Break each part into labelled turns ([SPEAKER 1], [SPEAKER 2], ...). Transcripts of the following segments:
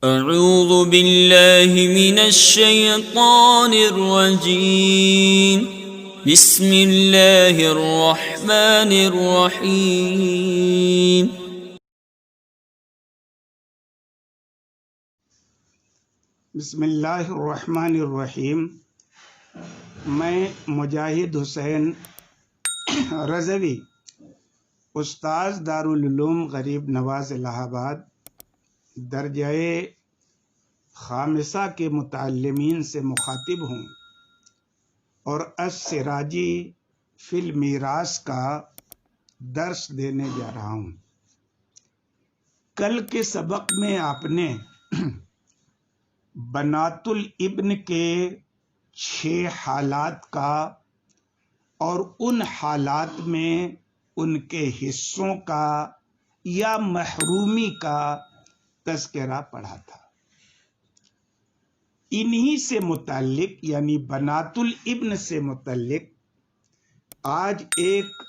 [SPEAKER 1] اعوذ باللہ من الشیطان الرجیم بسم اللہ الرحمن الرحیم
[SPEAKER 2] بسم اللہ الرحمن الرحیم۔ میں مجاہد حسین رضوی، استاذ دارالعلوم غریب نواز الہ آباد، درجہ خامسہ کے متعلمین سے مخاطب ہوں اور السراجی فی المیراث کا درس دینے جا رہا ہوں۔ کل کے سبق میں آپ نے بنات الابن کے 6 حالات کا اور ان حالات میں ان کے حصوں کا یا محرومی کا تذکرہ پڑھا تھا۔ انہی سے متعلق یعنی بنات الابن سے متعلق آج ایک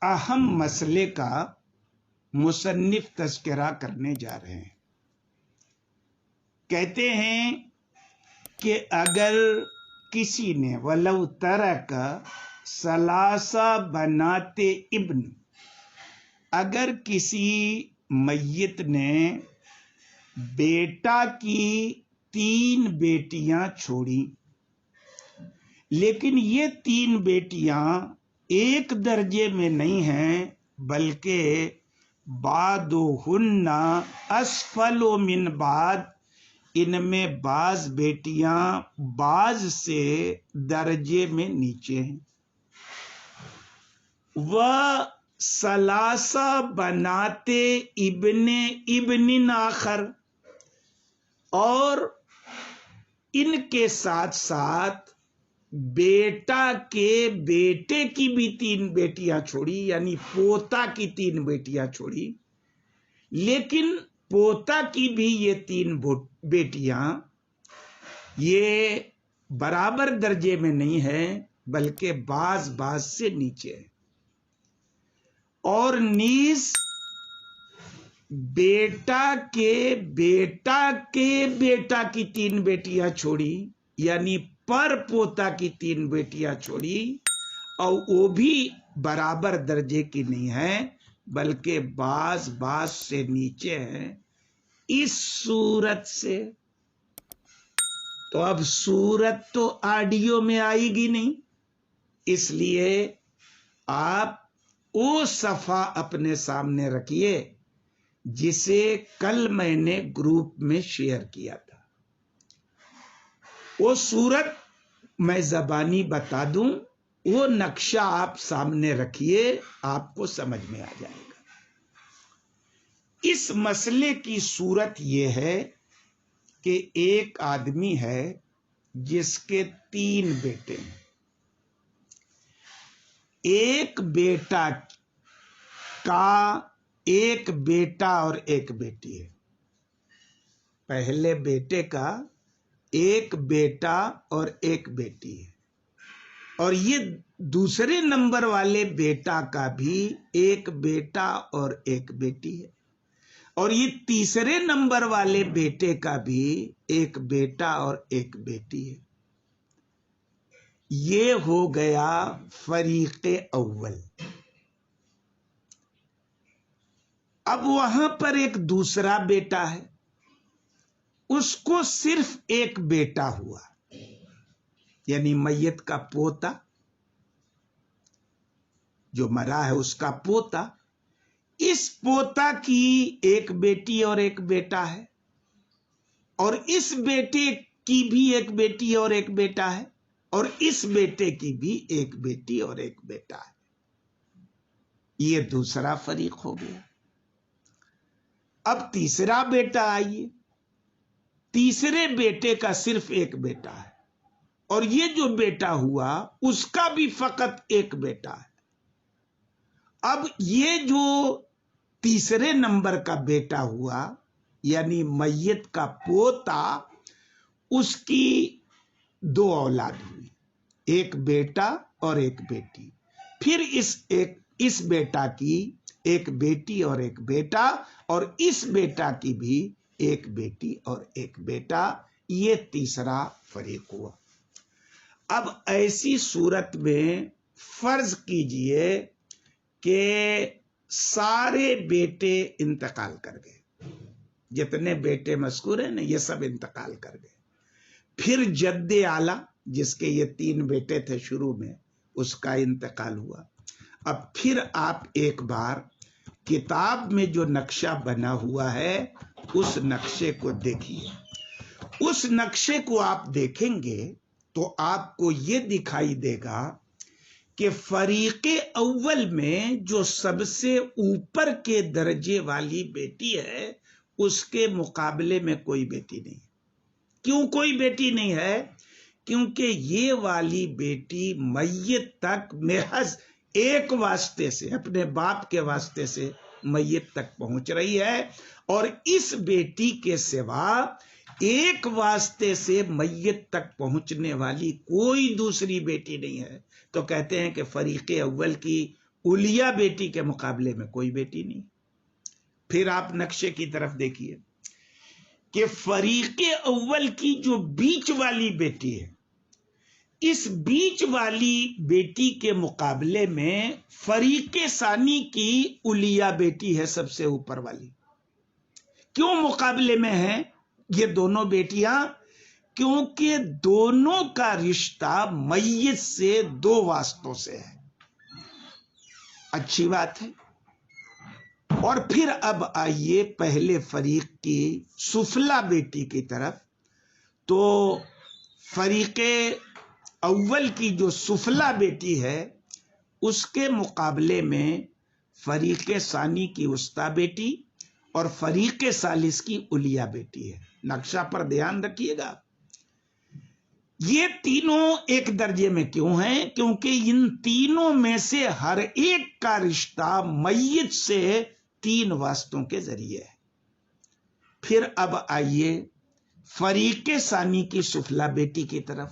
[SPEAKER 2] اہم مسئلے کا مصنف تذکرہ کرنے جا رہے ہیں۔ کہتے ہیں کہ اگر کسی نے ولو ترک ثلاثہ بنات ابن، اگر کسی میت نے بیٹا کی 3 بیٹیاں چھوڑی، لیکن یہ 3 بیٹیاں ایک درجے میں نہیں ہیں بلکہ بعضہن اسفل من بعض، ان میں بعض بیٹیاں بعض سے درجے میں نیچے ہیں۔ وَثَلَاثَ بنات ابن آخر، اور ان کے ساتھ ساتھ بیٹا کے بیٹے کی بھی 3 بیٹیاں چھوڑی، یعنی پوتا کی 3 بیٹیاں چھوڑی، لیکن پوتا کی بھی یہ 3 بیٹیاں یہ برابر درجے میں نہیں ہیں بلکہ بعض سے نیچے ہیں۔ اور نیز بیٹا کے بیٹا کی 3 بیٹیاں چھوڑی، یعنی پر پوتا کی 3 بیٹیاں چھوڑی، اور وہ بھی برابر درجے کی نہیں ہیں بلکہ بعض سے نیچے ہیں۔ اس صورت سے تو اب صورت تو آڈیو میں آئے گی نہیں، اس لیے آپ وہ صفحہ اپنے سامنے رکھیے جسے کل میں نے گروپ میں شیئر کیا تھا۔ وہ صورت میں زبانی بتا دوں، وہ نقشہ آپ سامنے رکھیے، آپ کو سمجھ میں آ جائے گا۔ اس مسئلے کی صورت یہ ہے کہ ایک آدمی ہے جس کے 3 بیٹے ہیں۔ ایک بیٹا کا ایک بیٹا اور ایک بیٹی ہے۔ پہلے بیٹے کا ایک بیٹا اور ایک بیٹی ہے، اور یہ دوسرے نمبر والے بیٹا کا بھی ایک بیٹا اور ایک بیٹی ہے، اور یہ تیسرے نمبر والے بیٹے کا بھی ایک بیٹا اور ایک بیٹی ہے۔ یہ ہو گیا فریق اول۔ اب وہاں پر ایک دوسرا بیٹا ہے، اس کو صرف ایک بیٹا ہوا، یعنی میت کا پوتا جو مرا ہے اس کا پوتا۔ اس پوتا کی ایک بیٹی اور ایک بیٹا ہے، اور اس بیٹے کی بھی ایک بیٹی اور ایک بیٹا ہے، اور اس بیٹے کی بھی ایک بیٹی اور ایک بیٹا ہے۔ یہ دوسرا فریق ہو گیا۔ اب تیسرا بیٹا آئیے، تیسرے بیٹے کا صرف ایک بیٹا ہے، اور یہ جو بیٹا ہوا اس کا بھی فقط ایک بیٹا ہے۔ اب یہ جو تیسرے نمبر کا بیٹا ہوا یعنی میت کا پوتا، اس کی 2 اولاد ہوئی، ایک بیٹا اور ایک بیٹی۔ پھر اس بیٹا کی ایک بیٹی اور ایک بیٹا، اور اس بیٹا کی بھی ایک بیٹی اور ایک بیٹا، یہ تیسرا فریق ہوا۔ اب ایسی صورت میں فرض کیجئے کہ سارے بیٹے انتقال کر گئے، جتنے بیٹے مذکور ہیں نا یہ سب انتقال کر گئے، پھر جد اعلیٰ جس کے یہ 3 بیٹے تھے شروع میں، اس کا انتقال ہوا۔ اب پھر آپ ایک بار کتاب میں جو نقشہ بنا ہوا ہے اس نقشے کو دیکھیے۔ اس نقشے کو آپ دیکھیں گے تو آپ کو یہ دکھائی دے گا کہ فریق اول میں جو سب سے اوپر کے درجے والی بیٹی ہے اس کے مقابلے میں کوئی بیٹی نہیں۔ کیوں کوئی بیٹی نہیں ہے؟ کیونکہ یہ والی بیٹی میت تک محض ایک واسطے سے، اپنے باپ کے واسطے سے میت تک پہنچ رہی ہے، اور اس بیٹی کے سوا ایک واسطے سے میت تک پہنچنے والی کوئی دوسری بیٹی نہیں ہے۔ تو کہتے ہیں کہ فریق اول کی اولیا بیٹی کے مقابلے میں کوئی بیٹی نہیں۔ پھر آپ نقشے کی طرف دیکھیے کہ فریق اول کی جو بیچ والی بیٹی ہے، اس بیچ والی بیٹی کے مقابلے میں فریق ثانی کی اولیا بیٹی ہے سب سے اوپر والی۔ کیوں مقابلے میں ہیں یہ دونوں بیٹیاں؟ کیونکہ دونوں کا رشتہ میت سے 2 واسطوں سے ہے۔ اچھی بات ہے۔ اور پھر اب آئیے پہلے فریق کی سفلا بیٹی کی طرف۔ تو فریق اول کی جو سفلا بیٹی ہے اس کے مقابلے میں فریق ثانی کی وسطی بیٹی اور فریق ثالث کی اولیا بیٹی ہے۔ نقشہ پر دھیان رکھیے گا، یہ تینوں ایک درجے میں کیوں ہیں؟ کیونکہ ان تینوں میں سے ہر ایک کا رشتہ میت سے 3 واسطوں کے ذریعے ہے۔ پھر اب آئیے فریق ثانی کی سفلا بیٹی کی طرف۔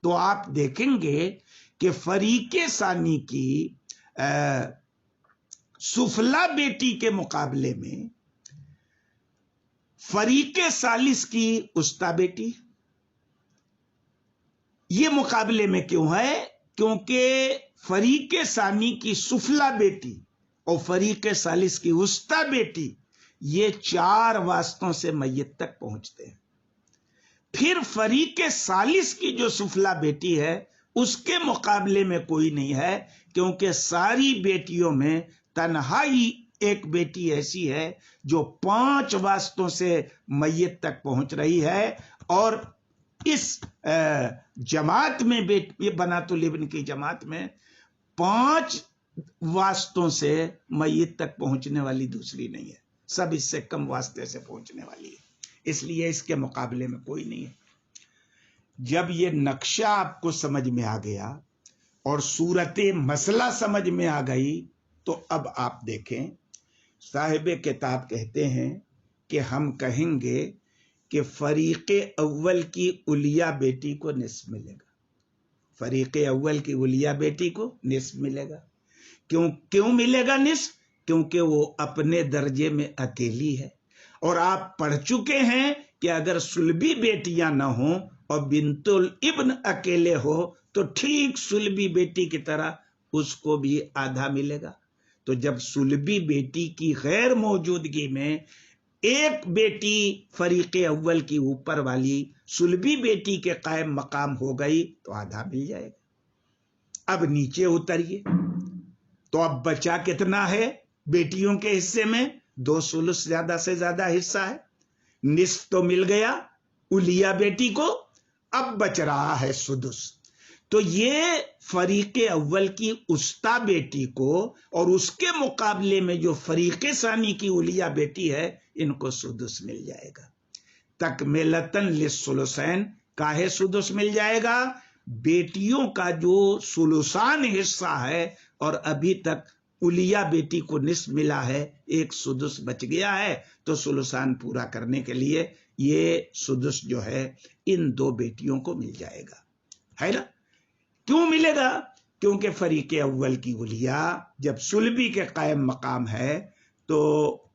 [SPEAKER 2] تو آپ دیکھیں گے کہ فریق ثانی کی سفلا بیٹی کے مقابلے میں فریق ثالث کی وسطی بیٹی، یہ مقابلے میں کیوں ہے؟ کیونکہ فریق ثانی کی سفلا بیٹی اور فریق ثالث کی وسطی بیٹی یہ 4 واسطوں سے میت تک پہنچتے ہیں۔ پھر فریق ثالث کی جو سفلا بیٹی ہے اس کے مقابلے میں کوئی نہیں ہے، کیونکہ ساری بیٹیوں میں تنہائی ایک بیٹی ایسی ہے جو 5 واسطوں سے میت تک پہنچ رہی ہے، اور اس جماعت میں بنات الابن کی جماعت میں 5 واسطوں سے میت تک پہنچنے والی دوسری نہیں ہے، سب اس سے کم واسطے سے پہنچنے والی ہے، اس لیے اس کے مقابلے میں کوئی نہیں ہے۔ جب یہ نقشہ آپ کو سمجھ میں آ گیا اور صورت مسئلہ سمجھ میں آ گئی تو اب آپ دیکھیں، صاحب کتاب کہتے ہیں کہ ہم کہیں گے کہ فریق اول کی اولیا بیٹی کو نصف ملے گا۔ فریق اول کی اولیا بیٹی کو نصف ملے گا۔ کیوں ملے گا نصف؟ کیونکہ وہ اپنے درجے میں اکیلی ہے، اور آپ پڑھ چکے ہیں کہ اگر سلبی بیٹیاں نہ ہوں اور بنت الابن اکیلے ہو تو ٹھیک سلبی بیٹی کی طرح اس کو بھی آدھا ملے گا۔ تو جب سلبی بیٹی کی غیر موجودگی میں ایک بیٹی فریق اول کی اوپر والی سلبی بیٹی کے قائم مقام ہو گئی تو آدھا مل جائے گا۔ اب نیچے اتریے تو اب بچا کتنا ہے؟ بیٹیوں کے حصے میں 2 ثلث زیادہ سے زیادہ حصہ ہے، نصف تو مل گیا اولیا بیٹی کو، اب بچ رہا ہے سدس۔ تو یہ فریق اول کی وسطی بیٹی کو اور اس کے مقابلے میں جو فریق ثانی کی اولیا بیٹی ہے ان کو سدس مل جائے گا۔ تکملتاً للثلثین کاہے سدس مل جائے گا؟ بیٹیوں کا جو ثلثان حصہ ہے اور ابھی تک اولیا بیٹی کو نصف ملا ہے، ایک سدس بچ گیا ہے، تو ثلثان پورا کرنے کے لیے یہ سدس جو ہے ان 2 بیٹیوں کو مل جائے گا، ہے نا؟ کیوں ملے گا؟ کیونکہ فریق اول کی اولیا جب سلبی کے قائم مقام ہے تو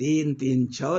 [SPEAKER 2] 3 3 6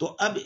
[SPEAKER 2] تو اب